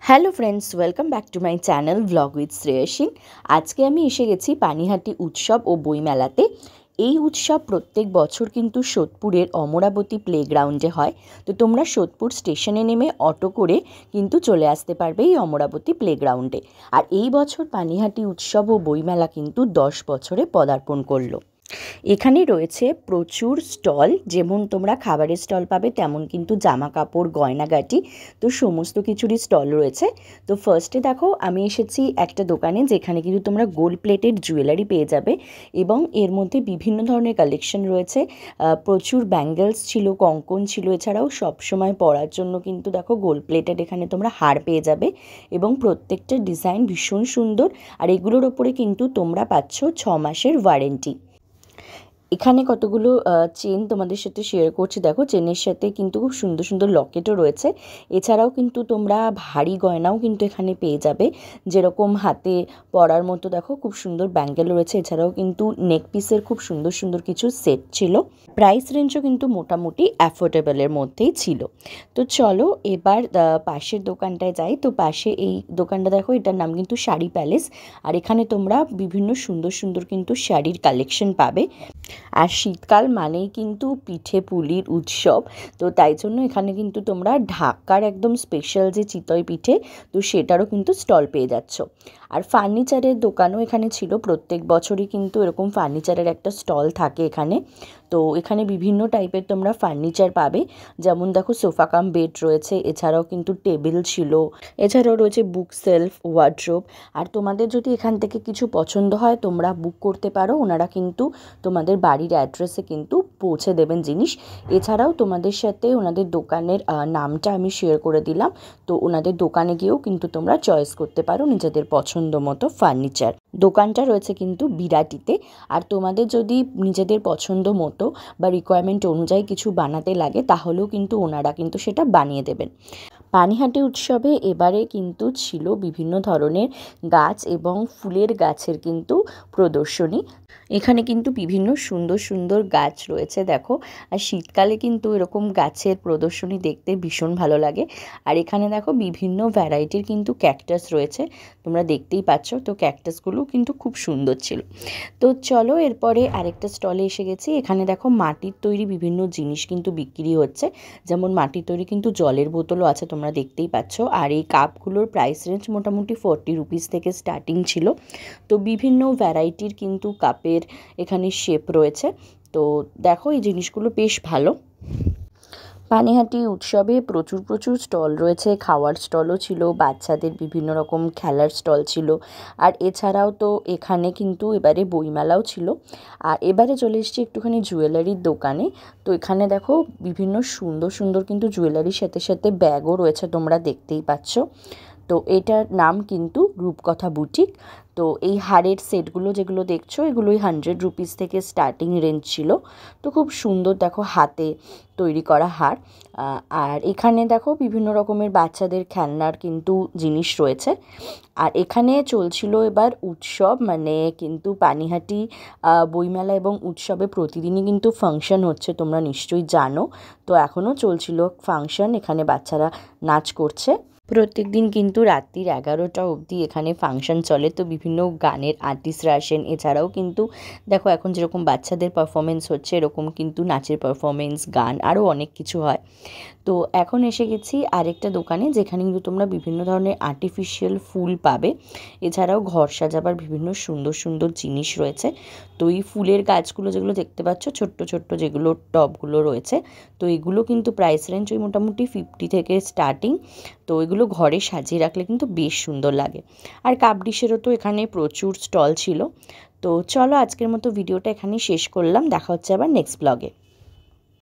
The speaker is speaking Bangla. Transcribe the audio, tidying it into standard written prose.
Hello friends, welcome back to my channel blog with Shreyasi. আজকে আমি এসে গেছি পানিহাটি উৎসব ও বইমেলাতে। এই উৎসব প্রত্যেক বছর কিন্তু সোদপুরের অমরাবতী প্লেগ্রাউন্ডে হয়। তো তোমরা সোদপুর স্টেশনে নেমে অটো করে কিন্তু চলে আসতে পারবে এই অমরাবতী প্লেগ্রাউন্ডে। আর এই বছর পানিহাটি উৎসব ও বইমেলা কিন্তু 10 বছরে পদার্পণ করলো। এখানে রয়েছে প্রচুর স্টল, যেমন তোমরা খাবারের স্টল পাবে তেমন কিন্তু জামা কাপড়, গয়নাগাটি, তো সমস্ত কিছুরই স্টল রয়েছে। তো ফার্স্টে দেখো আমি এসেছি একটা দোকানে, যেখানে কিন্তু তোমরা গোল্ড প্লেটেড জুয়েলারি পেয়ে যাবে এবং এর মধ্যে বিভিন্ন ধরনের কালেকশন রয়েছে। প্রচুর ব্যাঙ্গেলস ছিল, কঙ্কন ছিল, এছাড়াও সবসময় পরার জন্য কিন্তু দেখো গোল্ড প্লেটেড এখানে তোমরা হার পেয়ে যাবে এবং প্রত্যেকটা ডিজাইন ভীষণ সুন্দর। আর এগুলোর ওপরে কিন্তু তোমরা পাচ্ছ 6 মাসের ওয়ারেন্টি। এখানে কতগুলো চেন তোমাদের সাথে শেয়ার করছি। দেখো, চেনের সাথে কিন্তু খুব সুন্দর সুন্দর লকেটও রয়েছে। এছাড়াও কিন্তু তোমরা ভারী গয়নাও কিন্তু এখানে পেয়ে যাবে, যেরকম হাতে পরার মতো দেখো খুব সুন্দর ব্যাঙ্গেল রয়েছে। এছাড়াও কিন্তু নেক পিসের খুব সুন্দর সুন্দর কিছু সেট ছিল। প্রাইস রেঞ্জও কিন্তু মোটামুটি অ্যাফোর্ডেবলের মধ্যেই ছিল। তো চলো এবার পাশের দোকানটায় যাই। তো পাশে এই দোকানটা দেখো, এটার নাম কিন্তু শাড়ি প্যালেস। আর এখানে তোমরা বিভিন্ন সুন্দর সুন্দর কিন্তু শাড়ির কালেকশন পাবে। আর শীতকাল মানেই কিন্তু পিঠে পুলির উৎসব, তো তাই জন্য এখানে কিন্তু তোমরা ঢাকার একদম স্পেশাল যে চিতই পিঠে, তো সেটারও কিন্তু স্টল পেয়ে যাচ্ছ। আর ফার্নিচারের দোকানও এখানে ছিল। প্রত্যেক বছরই কিন্তু এরকম ফার্নিচারের একটা স্টল থাকে এখানে। তো এখানে বিভিন্ন টাইপের তোমরা ফার্নিচার পাবে, যেমন দেখো সোফা কাম বেড রয়েছে, এছাড়াও কিন্তু টেবিল ছিল, এছাড়াও রয়েছে বুক সেলফ, ওয়ার্ড্রোব। আর তোমাদের যদি এখান থেকে কিছু পছন্দ হয় তোমরা বুক করতে পারো, ওনারা কিন্তু তোমাদের বাড়ির অ্যাড্রেসে কিন্তু পৌঁছে দেবেন জিনিস। এছাড়াও তোমাদের সাথে ওনাদের দোকানের নামটা আমি শেয়ার করে দিলাম। তো ওনাদের দোকানে গিয়েও কিন্তু তোমরা চয়েস করতে পারো নিজেদের পছন্দ মতো ফার্নিচার। দোকানটা রয়েছে কিন্তু বিরাটিতে। আর তোমাদের যদি নিজেদের পছন্দ মতো বা রিকোয়ারমেন্ট অনুযায়ী কিছু বানাতে লাগে, তাহলেও কিন্তু ওনারা কিন্তু সেটা বানিয়ে দেবেন। পানিহাটি উৎসবে এবারে কিন্তু ছিল বিভিন্ন ধরনের গাছ এবং ফুলের গাছের কিন্তু প্রদর্শনী। এখানে কিন্তু বিভিন্ন সুন্দর সুন্দর গাছ রয়েছে দেখো। আর শীতকালে কিন্তু এরকম গাছের প্রদর্শনী দেখতে ভীষণ ভালো লাগে। আর এখানে দেখো বিভিন্ন ভ্যারাইটির কিন্তু ক্যাকটাস রয়েছে, তোমরা দেখতেই পাচ্ছ। তো ক্যাকটাসগুলো কিন্তু খুব সুন্দর ছিল। তো চলো এরপরে আরেকটা স্টলে এসে গেছি। এখানে দেখো মাটির তৈরি বিভিন্ন জিনিস কিন্তু বিক্রি হচ্ছে, যেমন মাটির তৈরি কিন্তু জলের বোতলও আছে, তোমরা দেখতেই পাচ্ছ। আর এই কাপগুলোর প্রাইস রেঞ্জ মোটামুটি 40 রুপিস থেকে স্টার্টিং ছিল। তো বিভিন্ন ভ্যারাইটির কিন্তু কাপের এখানে শেপ রয়েছে। তো দেখো এই জিনিসগুলো বেশ ভালো। পানিহাটি উৎসবে প্রচুর প্রচুর স্টল রয়েছে, খাওয়ার স্টলও ছিল, বাচ্চাদের বিভিন্ন রকম খেলার স্টল ছিল। আর এছাড়াও তো এখানে কিন্তু এবারে বইমেলাও ছিল। আর এবারে চলে এসেছি একটুখানি জুয়েলারির দোকানে। তো এখানে দেখো বিভিন্ন সুন্দর সুন্দর কিন্তু জুয়েলারির সাথে সাথে ব্যাগও রয়েছে, তোমরা দেখতেই পাচ্ছ। তো এটার নাম কিন্তু রূপকথা বুটিক। তো এই হারের সেটগুলো যেগুলো দেখছো, এগুলোই 100 রুপিস থেকে স্টার্টিং রেঞ্জ ছিল। তো খুব সুন্দর দেখো হাতে তৈরি করা হার। আর এখানে দেখো বিভিন্ন রকমের বাচ্চাদের খেলনার কিন্তু জিনিস রয়েছে। আর এখানে চলছিল এবার উৎসব, মানে কিন্তু পানিহাটি বইমেলা এবং উৎসবে প্রতিদিনই কিন্তু ফাংশন হচ্ছে, তোমরা নিশ্চয়ই জানো। তো এখনও চলছিল ফাংশন, এখানে বাচ্চারা নাচ করছে। প্রত্যেক দিন কিন্তু রাত্রির 11টা অবধি এখানে ফাংশন চলে। তো বিভিন্ন গানের আর্টিস্টরা আসেন। এছাড়াও কিন্তু দেখো এখন যেরকম বাচ্চাদের পারফরমেন্স হচ্ছে, এরকম কিন্তু নাচের পারফরমেন্স, গান, আরও অনেক কিছু হয়। তো এখন এসে গেছি আরেকটা দোকানে, যেখানে কিন্তু তোমরা বিভিন্ন ধরনের আর্টিফিশিয়াল ফুল পাবে। এছাড়াও ঘর সাজাবার বিভিন্ন সুন্দর সুন্দর জিনিস রয়েছে। তো এই ফুলের গাছগুলো যেগুলো দেখতে পাচ্ছ, ছোট্ট ছোট্ট যেগুলো টবগুলো রয়েছে, তো এগুলো কিন্তু প্রাইস রেঞ্জ ওই মোটামুটি 50 থেকে স্টার্টিং। তো এগুলো ঘরে সাজিয়ে রাখলে কিন্তু বেশ সুন্দর লাগে। আর কাপ ডিশেরও তো এখানে প্রচুর স্টল ছিল। তো চলো আজকের মতো ভিডিওটা এখানেই শেষ করলাম, দেখা হচ্ছে আবার নেক্সট ব্লগে।